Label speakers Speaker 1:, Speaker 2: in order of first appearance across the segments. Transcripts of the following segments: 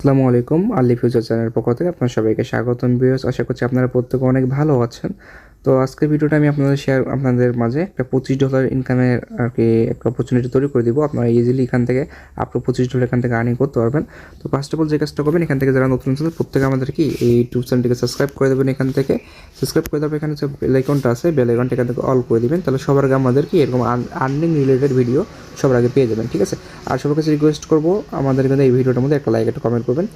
Speaker 1: আসসালামু আলাইকুম। আলী ফিউচার চ্যানেলের পক্ষ থেকে আপনার সবাইকে স্বাগতম ভিউয়ার্স। আশা করছি আপনারা প্রত্যেকে অনেক ভালো আছেন। তো আজকের ভিডিওটা আমি আপনাদের মাঝে একটা $25 ইনকামের আরকি একটা অপরচুনিটি তৈরি করে দিব। আপনারা ইজিলি এখান থেকে আপ টু $25 এখান থেকে আর্নিং করতে পারবেন। তো ফার্স্ট অফ অল যে কাজটা করবেন, এখান থেকে যারা নতুন আছেন প্রত্যেকে আমাদের কি এই ইউটিউব চ্যানেলটিকে সাবস্ক্রাইব করে দেবেন। এখান থেকে সাবস্ক্রাইব করে দেবেন, এখানে যে বেল আইকনটা আছে বেল আইকনটা এখান থেকে অল করে দিবেন। তাহলে সবার আগে আমাদের কি এরকম আর্নিং রিলেটেড ভিডিও সবার আগে পেয়ে যাবেন, ঠিক আছে? আর সবার কাছে রিকোয়েস্ট করবো আমাদের কিন্তু এই ভিডিওটার মধ্যে একটা লাইক একটা কমেন্ট করবেন।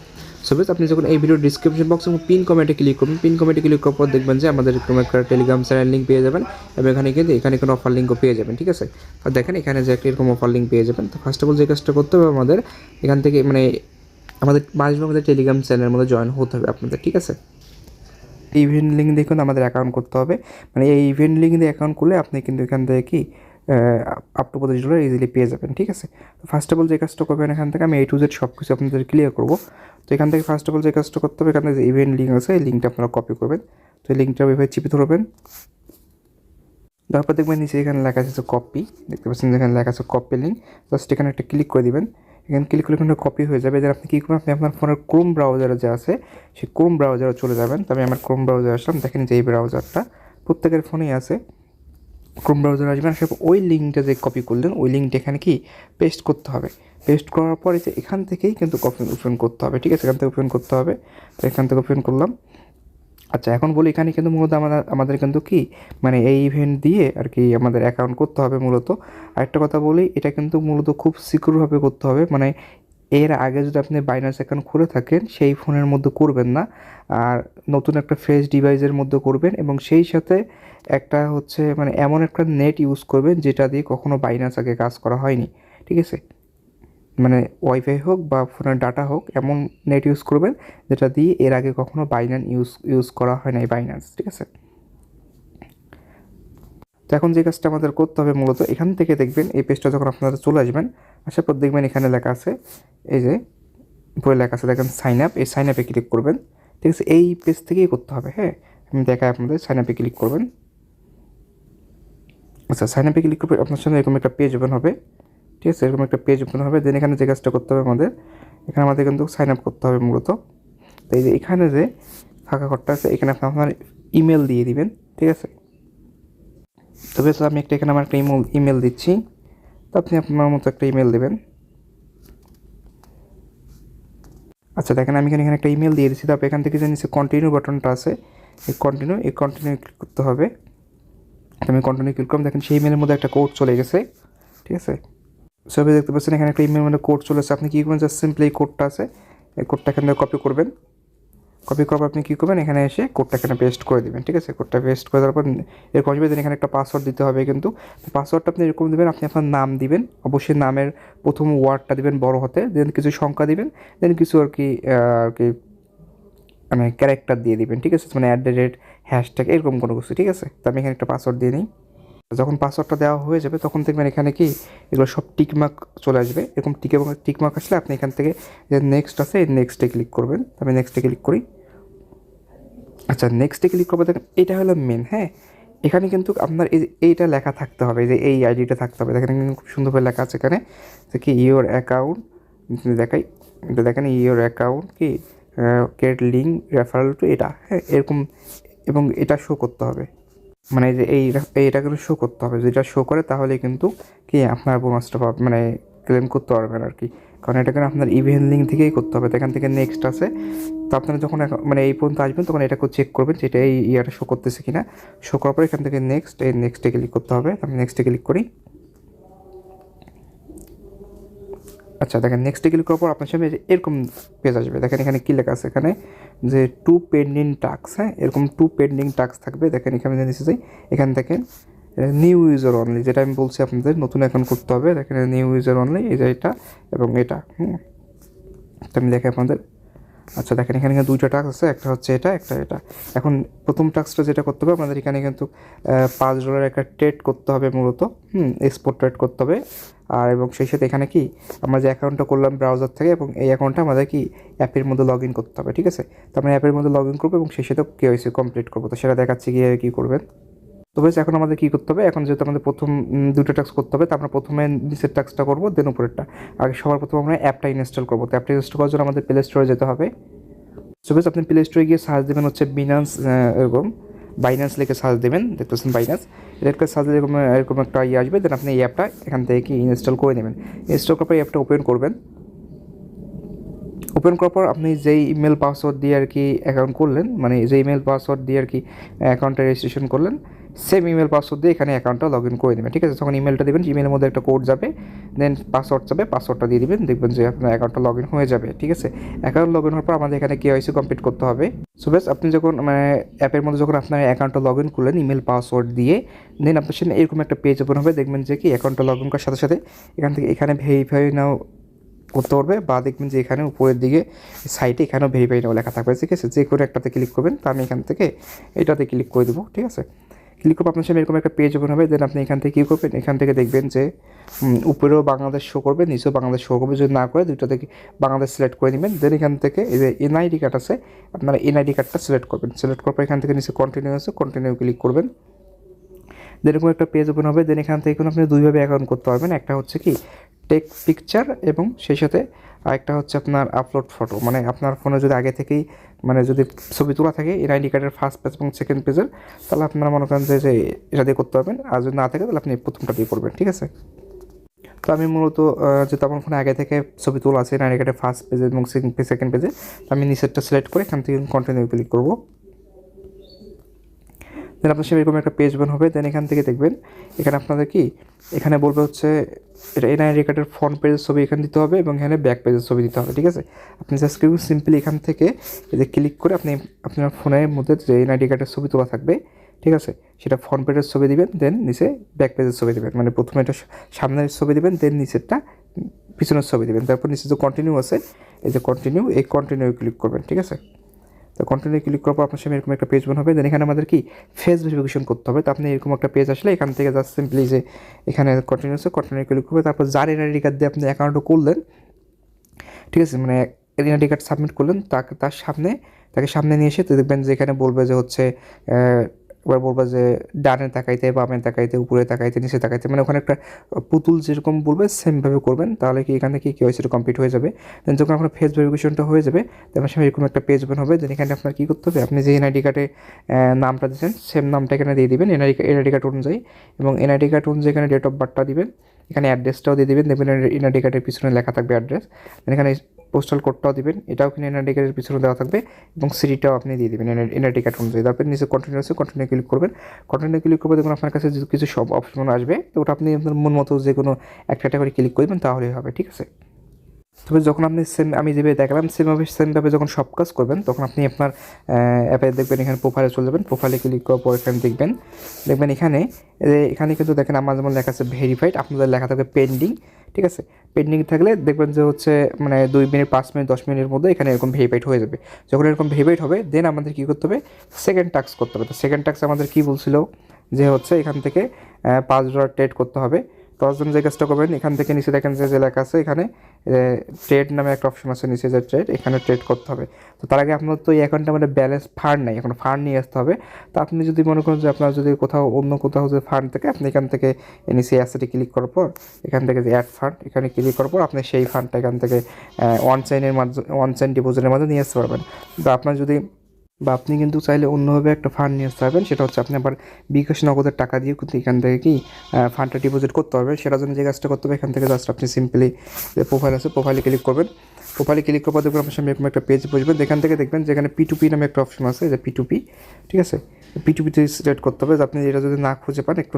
Speaker 1: সো বেশ, আপনি যখন এই ভিডিওর ডিসক্রিপশন বক্স এবং পিন কমেন্টে ক্লিক করবেন, পিন কমেন্টে ক্লিক করার পর দেখবেন যে আমাদের এরকম একটা টেলিগ্রাম চ্যানেল লিঙ্ক পেয়ে যাবেন এবং এখানে কোনো অফার লিঙ্কও পেয়ে যাবেন, ঠিক আছে? আর দেখেন এখানে যে একটা এরকম অফার লিঙ্ক পেয়ে যাবেন। তো ফার্স্ট অফ অল যে কাজটা করতে হবে আমাদের এখান থেকে আমাদের আমাদের টেলিগ্রাম চ্যানেলের মধ্যে জয়েন হতে হবে আপনাদের, ঠিক আছে? ইভেন্ট লিঙ্ক দেখুন আমাদের অ্যাকাউন্ট করতে হবে, এই ইভেন্ট লিঙ্ক দিয়ে অ্যাকাউন্ট করলে আপনি কিন্তু এখান থেকে কি আপ টু $25 ইজিলি পেয়ে যাবেন, ঠিক আছে? তো ফার্স্ট অফ অল যে কাজটা করবেন, এখান থেকে আমি A to Z সব কিছু আপনাদের ক্লিয়ার করবো। তো এখান থেকে ফার্স্ট অফ অল যে কাজটা করতে হবে, এখান থেকে যে ইভেন্ট লিঙ্ক আছে এই লিঙ্কটা আপনারা কপি করবেন। তো এই লিঙ্কটা এভাবে চিপে ধরবেন, তারপর দেখবেন নিচে এখানে লেখা আছে কপি, দেখতে পাচ্ছেন যেখানে লেখা আছে কপি লিঙ্ক, জাস্ট এখানে একটা ক্লিক করে দিবেন। এখানে ক্লিক করলে এখানে কপি হয়ে যাবে। এবার আপনি কী করবেন, আপনি আপনার ফোনের ক্রোম ব্রাউজারে যে আছে সেই ক্রোম ব্রাউজারে চলে যাবেন। তবে আমার ক্রোম ব্রাউজার আসলাম, দেখেন যে এই ব্রাউজারটা প্রত্যেকের ফোনেই আছে। ক্রোম ব্রাউজারে আসবেন, আসলে ওই লিঙ্কটা যে কপি করলেন ওই লিঙ্কটা এখানে কি পেস্ট করতে হবে। পেস্ট করার পরে যে এখান থেকেই কিন্তু ওপেন করতে হবে, ঠিক আছে? এখান থেকে ওপেন করতে হবে। তো এখান থেকে ওপেন করলাম। আচ্ছা, এখন বলি এখানে কিন্তু মূলত আমাদের কিন্তু কি এই ইভেন্ট দিয়ে আর কি আমাদের অ্যাকাউন্ট করতে হবে মূলত। আরেকটা কথা বলি, এটা কিন্তু মূলত খুব সিকিউরভাবে করতে হবে। এর আগে যদি আপনি বাইন্যান্স অ্যাকাউন্ট খুলে থাকেন সেই ফোনের মধ্যে করবেন না, আর নতুন একটা ফ্রেশ ডিভাইসের মধ্যে করবেন এবং সেই সাথে একটা হচ্ছে এমন একটা নেট ইউজ করবেন যেটা দিয়ে কখনো বাইন্যান্স আগে কাজ করা হয়নি, ঠিক আছে? ওয়াইফাই হোক বা ফোনের ডাটা হোক, এমন নেট ইউজ করবেন যেটা দিয়ে এর আগে কখনো বাইন্যান্স ইউজ করা হয় না, এই বাইন্যান্স, ঠিক আছে? তো এখন যে কাজটা আমাদের করতে হবে মূলত, এখান থেকে দেখবেন এই পেজটা যখন আপনারা চলে আসবেন, আসার পর দেখবেন এখানে লেখা আছে, এই যে উপরে লেখা আছে দেখেন সাইন আপ, এই সাইন আপে ক্লিক করবেন, ঠিক আছে? এই পেজ থেকেই করতে হবে, হ্যাঁ? আমি দেখাই আপনাদের, সাইন আপে ক্লিক করবেন। আচ্ছা, সাইন আপে ক্লিক করবে, আপনার সামনে এরকম একটা পেজ ওপেন হবে, ঠিক আছে? এরকম একটা পেজ ওপেন হবে। দেন এখানে যে কাজটা করতে হবে আমাদের কিন্তু সাইন আপ করতে হবে মূলত। তো এই যে এখানে যে ফাঁকা ঘরটা আছে এখানে আপনি আপনার ইমেল দিয়ে দিবেন, ঠিক আছে? তবে আমি এখানে আমার একটা ইমেল দিচ্ছি। তো আপনি আপনার মতো একটা ইমেল দেবেন। আচ্ছা, দেখেন আমি এখানে একটা ইমেল দিয়ে দিচ্ছি। তারপর এখান থেকে যে নিচে কন্টিনিউ বাটনটা আছে, এই কন্টিনিউ ক্লিক করতে হবে। আমি কন্টিনিউ ক্লিক করলাম, দেখেন সেই ইমেলের মধ্যে একটা কোড চলে গেছে, ঠিক আছে? সবাই দেখতে পাচ্ছেন এখানে একটা ইমেলের মধ্যে কোড চলে আসছে। আপনি কী করবেন, জাস্ট সিম্পলি এই কোডটা আছে, এই কোডটা এখান থেকে কপি করবেন। কপি করার পর আপনি কী করবেন, এখানে এসে কোডটা এখানে পেস্ট করে দেবেন, ঠিক আছে? কোডটা পেস্ট করে দেওয়ার পর এরকম আসবে। দেন এখানে একটা পাসওয়ার্ড দিতে হবে, কিন্তু পাসওয়ার্ডটা আপনি এরকম দেবেন, আপনি আপনার নাম দিবেন, অবশ্যই নামের প্রথম ওয়ার্ডটা দিবেন বড় হাতে, দেন কিছু সংখ্যা দিবেন, দেন কিছু আর কি ক্যারেক্টার দিয়ে দিবেন, ঠিক আছে? @ হ্যাশট্যাগ এরকম কোনো কিছু, ঠিক আছে? তো আমি এখানে একটা পাসওয়ার্ড দিয়ে নিই। যখন পাসওয়ার্ডটা দেওয়া হয়ে যাবে তখন দেখবেন এখানে কি এগুলো সব টিকমার্ক চলে আসবে। এরকম টিকমার্ক আসলে আপনি এখান থেকে যে নেক্সট আছে এই নেক্সটে ক্লিক করবেন। আমি নেক্সটে ক্লিক করি। আচ্ছা, নেক্সটে ক্লিক করবো, দেখেন এটা হলো মেন, হ্যাঁ? এখানে কিন্তু আপনার এইটা লেখা থাকতে হবে, যে এই আইডিটা থাকতে হবে। দেখেন খুব সুন্দরভাবে লেখা আছে এখানে যে কি ইওর অ্যাকাউন্ট, দেখাই এটা, দেখেন ইওর অ্যাকাউন্ট কি গেট লিঙ্ক রেফারেল টু এটা, হ্যাঁ? এরকম, এবং এটা শো করতে হবে, যে এইটা কিন্তু শো করতে হবে। যেটা শো করে তাহলে কিন্তু কি আপনার বোনাসটা ক্লেম করতে পারবেন আর কি। কারণ এটা কিন্তু আপনার ইভেন্ট লিঙ্ক থেকেই করতে হবে। তো এখান থেকে নেক্সট আছে। তো আপনারা যখন এই পর্যন্ত আসবেন তখন এটাকেও চেক করবেন যে এটা এই ইয়ারটা শো করতেছে কিনা। শো করার পর এখান থেকে নেক্সটে ক্লিক করতে হবে। আমি নেক্সটে ক্লিক করি। আচ্ছা, দেখেন নেক্সটে ক্লিক করার পর আপনার সামনে এরকম পেজ আসবে। দেখেন এখানে কী লেখা আছে, এখানে যে 2 পেন্ডিং টাস্ক, হ্যাঁ? এরকম 2 পেন্ডিং টাস্ক থাকবে। দেখেন এখানে নিচে যাই, এখান থেকে নিউ ইউজার অনলি, যেটা আমি বলছি আপনাদের নতুন অ্যাকাউন্ট করতে হবে। দেখেন নিউ ইউজার অনলি, এই যে এটা এবং এটা, তো আমি দেখে আপনাদের। আচ্ছা, দেখেন এখানে দুইটা টাস্ক আছে, একটা হচ্ছে এটা, একটা এটা। এখন প্রথম টাস্কটা যেটা করতে হবে আমাদের এখানে কিন্তু $5 একটা ট্রেড করতে হবে মূলত, এক্সপোর্ট ট্রেড করতে হবে। আর এবং সেই সাথে এখানে কি আমরা যে অ্যাকাউন্টটা করলাম ব্রাউজার থেকে, এবং এই অ্যাকাউন্টটা আমাদের কি অ্যাপের মধ্যে লগ ইন করতে হবে, ঠিক আছে? তো আমরা অ্যাপের মধ্যে লগ ইন করবো এবং সেই সাথে KYC কমপ্লিট করবো। তো সেটা দেখাচ্ছি কীভাবে কী করবেন। তো বেশ এখন আমাদের কী করতে হবে, এখন যেহেতু আমাদের প্রথম দুটো টাস্ক করতে হবে, তো আমরা প্রথমে নিচের টাস্কটা করবো, দেন উপরেরটা। আগে সবার প্রথমে আমরা অ্যাপটা ইনস্টল করবো। তো অ্যাপটা ইনস্টল করার জন্য আমাদের প্লে স্টোরে যেতে হবে। সো বেশ আপনি প্লে স্টোরে গিয়ে সার্চ দেবেন হচ্ছে বিনান্স, এরকম বাইন্যান্স লিখে সার্চ দেবেন, দেখতেছেন বাইন্যান্স, এটাকে সার্চ এরকম এরকম একটা ইয়ে আসবে। দেন আপনি এই অ্যাপটা এখান থেকে কি ইনস্টল করে নেবেন। ইনস্টল করার পর অ্যাপটা ওপেন করবেন। ওপেন করার পর আপনি যেই ইমেল পাসওয়ার্ড দিয়ে আর কি অ্যাকাউন্ট করলেন, মানে যে ইমেল পাসওয়ার্ড দিয়ে আর কি অ্যাকাউন্টটা রেজিস্ট্রেশন করলেন, সেম ইমেল পাসওয়ার্ড দিয়ে এখানে অ্যাকাউন্টটা লগ ইন করে দেবেন। ঠিক আছে, যখন ইমেলটা দেবেন, ইমেলের মধ্যে একটা কোড যাবে, দেন পাসওয়ার্ড যাবে, পাসওয়ার্ডটা দিয়ে দেবেন, দেখবেন যে আপনার অ্যাকাউন্টটা লগ ইন হয়ে যাবে। ঠিক আছে, অ্যাকাউন্ট লগ ইন হওয়ার পর আমাদের এখানে কেওয়াইসি কমপ্লিট করতে হবে। সো বেশ আপনি যখন মানে অ্যাপের মধ্যে যখন আপনার অ্যাকাউন্টটা লগ ইন করলেন ইমেল পাসওয়ার্ড দিয়ে, দেন আপনার সামনে এরকম একটা পেজ ওপেন হবে। দেখবেন যে কি অ্যাকাউন্টটা লগ ইন করার সাথে সাথে এখান থেকে এখানে ভেরিফাই নাও করতে পারবে, বা দেখবেন যে এখানে উপরের দিকে সাইটে এখানেও ভেরিফাই নাও লেখা থাকবে। ঠিক আছে, যে কোনো একটাতে ক্লিক করবেন। তো আমি এখান থেকে এটাতে ক্লিক করে দেবো। ঠিক আছে, ক্লিক করবো, আপনার সামনে এরকম একটা পেজ ওপেন হবে। দেন আপনি এখান থেকে কী করবেন, এখান থেকে দেখবেন যে উপরেও বাংলাদেশ শো করবে, নিচেও বাংলাদেশ শো করবে। যদি না করে দুটো থেকে বাংলাদেশ সিলেক্ট করে নেবেন। দেন এখান থেকে এই যে এনআইডি কার্ড আছে, আপনারা এনআইডি কার্ডটা সিলেক্ট করবেন। সিলেক্ট করার পর এখান থেকে নিচে কন্টিনিউ আছে, কন্টিনিউ ক্লিক করবেন। দেন এরকম একটা পেজ ওপেন হবে। দেন এখান থেকে কোনো আপনি দুইভাবে অ্যাকাউন্ট করতে পারবেন। একটা হচ্ছে কি টেক পিকচার, এবং সেই সাথে আরেকটা হচ্ছে আপনার আপলোড ফটো। মানে আপনার ফোনে যদি আগে থেকেই মানে যদি ছবি তোলা থাকে এনআইডি কার্ডের ফার্স্ট পেজ এবং সেকেন্ড পেজের, তাহলে আপনারা মনে করেন যে এটা দিয়ে করতে পারবেন। আর যদি না থাকে তাহলে আপনি প্রথমটা দিয়ে করবেন। ঠিক আছে, তো আমি মূলত যেহেতু আমার ফোনে আগে থেকে ছবি তোলা আছে এনআইডি কার্ডের ফার্স্ট পেজে এবং সেকেন্ড পেজে, আমি নিচেরটা সিলেক্ট করে এখান থেকে কন্টিনিউ ক্লিক করবো। দেন আপনার সামনে এরকম একটা পেজ ওপেন হবে। দেন এখান থেকে দেখবেন এখানে আপনাদের কি এখানে বলবে হচ্ছে এটা এনআইডি কার্ডের ফ্রন্ট পেজের ছবি এখানে দিতে হবে এবং এখানে ব্যাক পেজের ছবি দিতে হবে। ঠিক আছে, আপনি জাস্ট সিম্পলি এখান থেকে এই যে ক্লিক করে আপনি আপনার ফোনের মধ্যে যে এনআইডি কার্ডের ছবি তোলা থাকবে, ঠিক আছে, সেটা ফ্রন্ট পেজের ছবি দিবেন, দেন নিচে ব্যাক পেজের ছবি দেবেন। মানে প্রথমে এটা সামনের ছবি দেবেন, দেন নিচেরটা পিছনের ছবি দেবেন। তারপর নিচে যে কন্টিনিউ আছে, এই যে কন্টিনিউ, এই কন্টিনিউ ক্লিক করবেন। ঠিক আছে, তো কন্টিনিউ ক্লিক করার পর আপনার সামনে এরকম একটা পেজ ওপেন হবে। দেন এখানে আমাদের কি ফেস ভেরিফিকেশন করতে হবে। তো আপনি এরকম একটা পেজ আসলে এখান থেকে জাস্ট সিম্পলি যে এখানে কন্টিনিউ ক্লিক করবে। তারপর যার এনআইডি কার্ড দিয়ে আপনি অ্যাকাউন্টও করলেন, ঠিক আছে, মানে এনআইডি কার্ড সাবমিট করলেন, তাকে সামনে নিয়ে এসে দেখবেন যে এখানে বলবে যে হচ্ছে এবার বলবে যে ডানে তাকাইতে, বামে তাকাইতে, উপরে তাকাইতে, নিচে তাকাইতে, মানে ওখানে একটা পুতুল যেরকম বলবে সেমভাবে করবেন। তাহলে কি এখান থেকে কেওয়াইসিটা কমপ্লিট হয়ে যাবে। দেন যখন আপনার ফেস ভেরিফিকেশনটা হয়ে যাবে, তারপর সামনে এরকম একটা পেজ ওপেন হবে। দেন এখানে আপনার কী করতে হবে, আপনি যে এনআইডি কার্ডে নামটা দিচ্ছেন সেম নামটা এখানে দিয়ে দিবেন এনআইডি কার্ড অনুযায়ী, এবং এনআইডি কার্ড অনুযায়ী এখানে ডেট অফ বার্থটা দিবেন, এখানে অ্যাড্রেসটাও দিয়ে দেবেন। দেখবেন এনআইডি কার্ডের পিছনে লেখা থাকবে অ্যাড্রেস। দেন এখানে পোস্টাল কোডটাও দিবেন, এটাও কিন্তু এনআইডি কার্ডের পিছনে দেওয়া থাকবে, এবং সিটিটাও আপনি দিয়ে দেবেন এনআইডি কার্ড অনুযায়ী। তারপর নিচে কন্টিনিউ ক্লিক করবেন। কন্টিনিউ ক্লিক করবে, দেখুন আপনার কাছে কিছু সব অপশন আসবে, তো ওটা আপনি আপনার মন মতো যে কোনো একটা করে ক্লিক করবেন তাহলেই হবে। ঠিক আছে, তবে যখন আপনি আমি যেভাবে দেখালাম সেমভাবে যখন সব কাজ করবেন, তখন আপনি আপনার অ্যাপে দেখবেন এখানে প্রোফাইলে চলে যাবেন। প্রোফাইলে ক্লিক করার পর এখানে দেখবেন এখানে কিন্তু দেখেন আমার যেমন লেখা আছে ভেরিফাইড, আপনাদের লেখা থাকবে পেন্ডিং। ঠিক আছে, পেন্ডিং থাকলে দেখবেন যে হচ্ছে মানে 2 মিনিট, 5 মিনিট, 10 মিনিটের মধ্যে এখানে এরকম ভেরিফাইড হয়ে যাবে। যখন এরকম ভেরিফাইড হবে, দেন আমাদের কী করতে হবে, সেকেন্ড টাস্ক করতে হবে। তো সেকেন্ড টাস্ক আমাদের কী বলছিল যে হচ্ছে এখান থেকে $5 ট্রেড করতে হবে। তো জন্য যে কাজটা করবেন, এখান থেকে নিচে দেখেন যে লেখা আছে এখানে ট্রেড নামে একটা অপশন আছে নিচে, যে ট্রেড, এখানে ট্রেড করতে হবে। তো তার আগে আপনার তো এই অ্যাকাউন্টে মানে ব্যালেন্স ফান্ড নাই, এখন ফান্ড নিয়ে আসতে হবে। তো আপনি যদি মনে করেন যে আপনার যদি অন্য কোথাও যে ফান্ড থাকে, আপনি এখান থেকে নিচে অ্যাসেটে ক্লিক করার পর এখান থেকে যে অ্যাড ফান্ড, এখানে ক্লিক করার পর আপনি সেই ফান্ডটা এখান থেকে ওয়ান চাইন ডিপোজিটের মাধ্যমে নিয়ে আসতে পারবেন। তো আপনার যদি বা আপনি কিন্তু চাইলে অন্যভাবে একটা ফান্ড নিয়ে আসতে পারবেন, সেটা হচ্ছে আপনি আবার বিকাশ নগদের টাকা দিয়ে কিন্তু এখান থেকে কি ফান্ডটা ডিপোজিট করতে পারবেন। সেটার জন্য যে কাজটা করতে হবে, এখান থেকে জাস্ট আপনি সিম্পলি যে প্রোফাইল আছে প্রোফাইলে ক্লিক করবেন। প্রোফাইলে ক্লিক করার পর দেখবেন আপনার সামনে এরকম একটা পেজ বসবেন। এখান থেকে দেখবেন যেখানে P2P নামে একটা অপশন আছে, যে P2P, ঠিক আছে, P2P-তে সিলেক্ট করতে হবে। আপনি এটা যদি না খুঁজে পান, একটু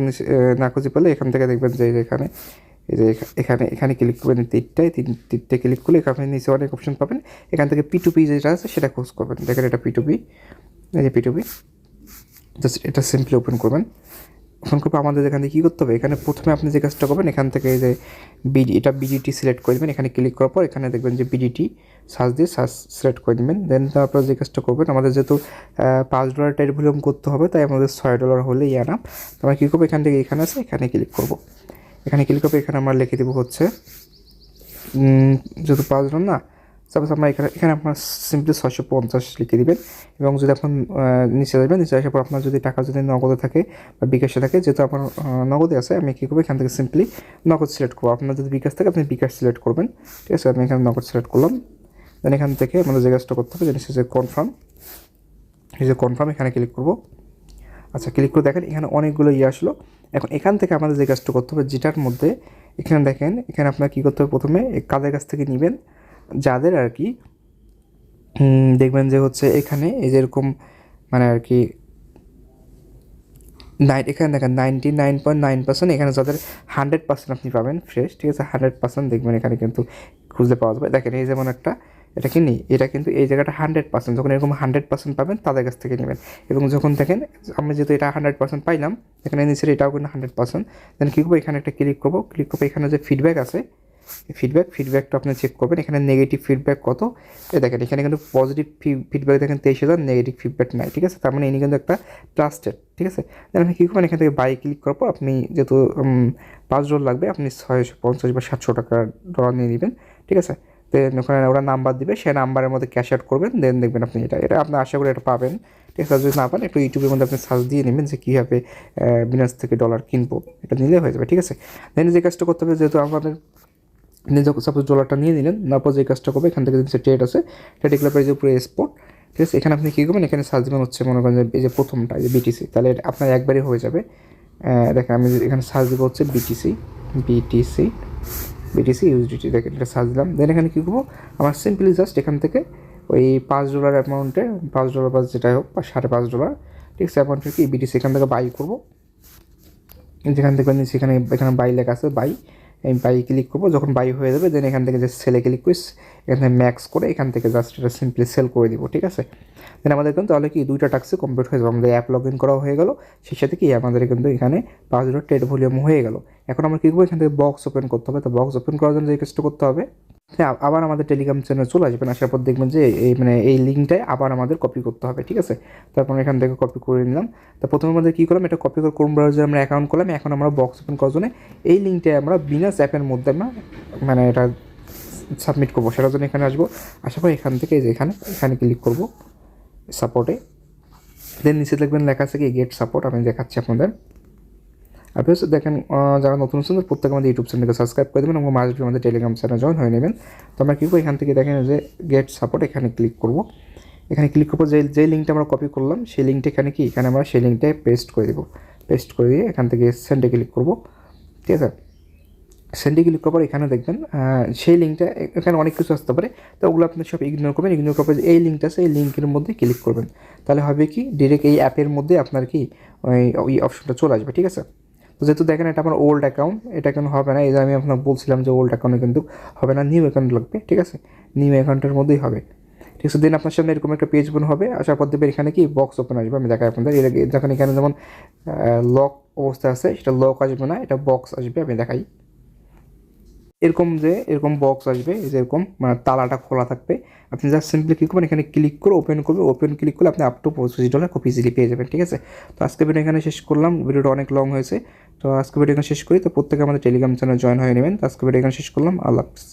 Speaker 1: না খুঁজে পেলে এখান থেকে দেখবেন যে এখানে এই যে এখানে ক্লিক করবেন, তিনটে ক্লিক করলে এখানে নিচে অনেক অপশন পাবেন। এখান থেকে P2P যেটা আছে সেটা খোঁজ করবেন। দেখেন এটা P2P, এই যে P2P, জাস্ট এটা সিম্পলি ওপেন করবেন। ওপেন করবে আমাদের এখান থেকে কী করতে হবে, এখানে প্রথমে আপনি যে কাজটা করবেন, এখান থেকে এই যে এটা বিডিটি সিলেক্ট করে দেবেন। এখানে ক্লিক করার পর এখানে দেখবেন যে বিডিটি সার্চ সিলেক্ট করে দেবেন। দেন তারপর যে কাজটা করবেন, আমাদের যেহেতু $5 ট্রেড ভলিউম করতে হবে, তাই আমাদের $6 হলে আনাপ। তো আমরা কী করবো, এখান থেকে এখানে আছে, এখানে ক্লিক করবো। এখানে ক্লিক করবো, এখানে আমরা লিখে দেবো হচ্ছে যেহেতু $5 না, সাপোজ আপনার এখানে আপনার সিম্পলি 650 লিখে দিবেন, এবং যদি আপনার নিচে যাবেন, নিচে আসার পর আপনার যদি টাকা যদি নগদে থাকে বা বিকাশে থাকে, যেহেতু আপনার নগদে আছে, আমি কী করবো এখান থেকে সিম্পলি নগদ সিলেক্ট করবো। আপনার যদি বিকাশ থাকে আপনি বিকাশ সিলেক্ট করবেন, ঠিক আছে। আমি এখানে নগদ সিলেক্ট করলাম। দেন এখান থেকে আমাদের যে কাজটা করতে হবে, জিনিস হচ্ছে কনফার্ম, এই যে কনফার্ম এখানে ক্লিক করবো। আচ্ছা, ক্লিক করে দেখেন এখানে অনেকগুলো আসলো। এখন এখান থেকে আমাদের যে কাজটা করতে হবে, যেটার মধ্যে এখানে দেখেন, এখানে আপনার কী করতে হবে, প্রথমে কাদের কাছ থেকে নেবেন, যাদের আর কি দেখবেন যে হচ্ছে এখানে এই যেরকম মানে আর কি এখানে দেখেন 99.9% এখানে যাদের 100% আপনি পাবেন ফ্রেশ, ঠিক আছে। 100% দেখবেন এখানে কিন্তু খুঁজলে পাওয়া যাবে। দেখেন এই যেমন একটা, এটা কি নেই, এটা কিন্তু এই জায়গাটা 100%, যখন এরকম 100% পাবেন তাদের কাছ থেকে নেবেন। এবং যখন দেখেন আমি যেহেতু এটা 100% পাইলাম, এখানে নিচের এটাও কিন্তু 100%, দেন কী করবো, এখানে একটা ক্লিক করবো। ক্লিক করবো, এখানে যে ফিডব্যাক আছে, ফিডব্যাকটা আপনি চেক করবেন। এখানে নেগেটিভ ফিডব্যাক কত, দেখেন এখানে কিন্তু পজিটিভ ফিডব্যাক দেখেন 23,000, নেগেটিভ ফিডব্যাক নাই, ঠিক আছে। তার মানে ইনি কিন্তু একটা ট্রাস্টেড, ঠিক আছে। দেন আপনি কী করবেন, এখান থেকে বাই ক্লিক করার পর আপনি যেহেতু $5 লাগবে, আপনি 650 বা 700 টাকা ডলার নিয়ে নেবেন, ঠিক আছে। দেন ওখানে ওরা নাম্বার দিবে, সেই নাম্বারের মধ্যে ক্যাশ আউট করবেন, দেন দেখবেন আপনি এটা আপনি আশা করি এটা পাবেন, ঠিক আছে। যদি না পান একটু ইউটিউবের মধ্যে আপনি সার্চ দিয়ে নেবেন যে কীভাবে বিনাস থেকে ডলার কিনবো, এটা নিলে হয়ে যাবে, ঠিক আছে। দেন যে কাজটা করতে হবে, যেহেতু আমাদের যখন সাপোজ ডলারটা নিয়ে নিলেন, তারপর যে কাজটা করবে, এখান থেকে যে ট্রেড আছে, ট্রেড এগুলো পেয়ে যে উপরে স্পট, ঠিক আছে। এখানে আপনি কী করবেন, এখানে সার্চ দিবেন হচ্ছে মনে করেন যে এই যে প্রথমটা, এই যে বিটিসি, তাহলে আপনার একবারই হয়ে যাবে। দেখেন আমি এখানে সার্চ দেবো হচ্ছে বিটিসি, বিটিসি, বিটিসি ইউএসডিটি, দেখেন এটা সার্চ দিলাম। দেন এখানে কী করবো, আমার সিম্পলি জাস্ট এখান থেকে ওই $5 অ্যামাউন্টে, $5 বা যেটাই হোক, বা $5.5, ঠিক আছে, অ্যামাউন্টের কি বিটিসি এখান থেকে বাই করবো। যেখান থেকে সেখানে এখানে বাই লেখা আছে, বাই, আমি বাই ক্লিক করবো। যখন বাই হয়ে যাবে, দেন এখান থেকে যে সেলে ক্লিক করি, এখানে ম্যাক্স করে এখান থেকে জাস্ট এটা সিম্পলি সেল করে দিব, ঠিক আছে। দেন আমাদের কিন্তু তাহলে কি 2টা টাস্ক কমপ্লিট হয়ে যাবে, আমাদের অ্যাপ লগ ইন করা হয়ে গেল, সেই সাথে কি আমাদের কিন্তু এখানে $5 ট্রেড ভলিউম হয়ে গেল। এখন আমরা কী করবো, এখান থেকে বক্স ওপেন করতে হবে। তো বক্স ওপেন করার জন্য যে কাজটা করতে হবে, হ্যাঁ, আবার আমাদের টেলিগ্রাম চ্যানেলে চলে আসবেন, আসার পর দেখবেন যে এই লিঙ্কটাই আবার আমাদের কপি করতে হবে, ঠিক আছে। তারপর এখান থেকে কপি করে নিলাম। তো প্রথমে আমাদের কী করলাম, এটা কপি করে ক্রোম ব্রাউজারে আমরা অ্যাকাউন্ট করলাম। এখন আমরা বক্স ওপেন করার জন্য এই লিঙ্কটাই আমরা বিনাস অ্যাপের মধ্যে আমরা মানে এটা সাবমিট করবো, সেটার জন্য এখানে আসবো। আসার পর এখান থেকে যে এখানে ক্লিক করবো সাপোর্টে, দেন নিচে দেখবেন লেখা আছে কি গেট সাপোর্ট, আমি দেখাচ্ছি আপনাদের। আপনি হচ্ছে দেখেন যারা নতুন আছেন প্রত্যেকে আমাদের ইউটিউব চ্যানেলকে সাবস্ক্রাইব করে দেবেন, এবং মাঝে আমাদের টেলিগ্রাম চ্যানেল জয়েন হয়ে নেবেন। তো আমরা কী করবো, এখান থেকে দেখেন যে গেট সাপোর্ট, এখানে ক্লিক করবো। এখানে ক্লিক করবো, যে লিঙ্কটা আমরা কপি করলাম সেই লিঙ্কটা এখানে আমরা সেই লিঙ্কটায় পেস্ট করে দেবো। পেস্ট করে দিয়ে এখান থেকে সেন্ডে ক্লিক করবো, ঠিক আছে। সেন্ডে ক্লিক করার পর এখানে দেখবেন সেই লিঙ্কটা, এখানে অনেক কিছু আসতে পারে, তো ওগুলো আপনি সব ইগনোর করবেন। ইগনোর করার পর এই লিঙ্কটা আছে, এই লিঙ্কের মধ্যে ক্লিক করবেন, তাহলে হবে কি ডিরেক্ট এই অ্যাপের মধ্যে আপনার কি ওই অপশনটা চলে আসবে, ঠিক আছে। তো যেহেতু দেখেন এটা আমার ওল্ড অ্যাকাউন্ট, এটা কেন হবে না, এই যে আমি আপনাকে বলছিলাম যে ওল্ড অ্যাকাউন্টে কিন্তু হবে না, নিউ অ্যাকাউন্ট লাগবে, ঠিক আছে। নিউ অ্যাকাউন্টের মধ্যেই হবে, ঠিক আছে। দেন আপনার সামনে এরকম একটা পেজ ওপেন হবে, আসার পর দেখবেন এখানে কি বক্স ওপেন আসবে। আমি দেখাই আপনাদের, যখন এখানে যেমন লক অবস্থা আছে, সেটা লক আসবে না, এটা বক্স আসবে। আমি দেখাই, এরকম বক্স আসবে, এই যে এরকম মানে তালাটা খোলা থাকবে। আপনি জাস্ট সিম্পলি কী করবেন, এখানে ক্লিক করে ওপেন করবেন। ওপেন ক্লিক করলে আপনি আপ টু $25 খুব ইজিলি পেয়ে যাবেন, ঠিক আছে। তো আজকে ভিডিও এখানে শেষ করলাম, ভিডিওটা অনেক লং হয়েছে। তো আজকে ভিডিও এখানে শেষ করি। তো প্রত্যেকে আমাদের টেলিগ্রাম চ্যানেল জয়েন হয়ে নেবেন। তো আজকে ভিডিও এখানে শেষ করলাম, আল্লাহ হাফিজ।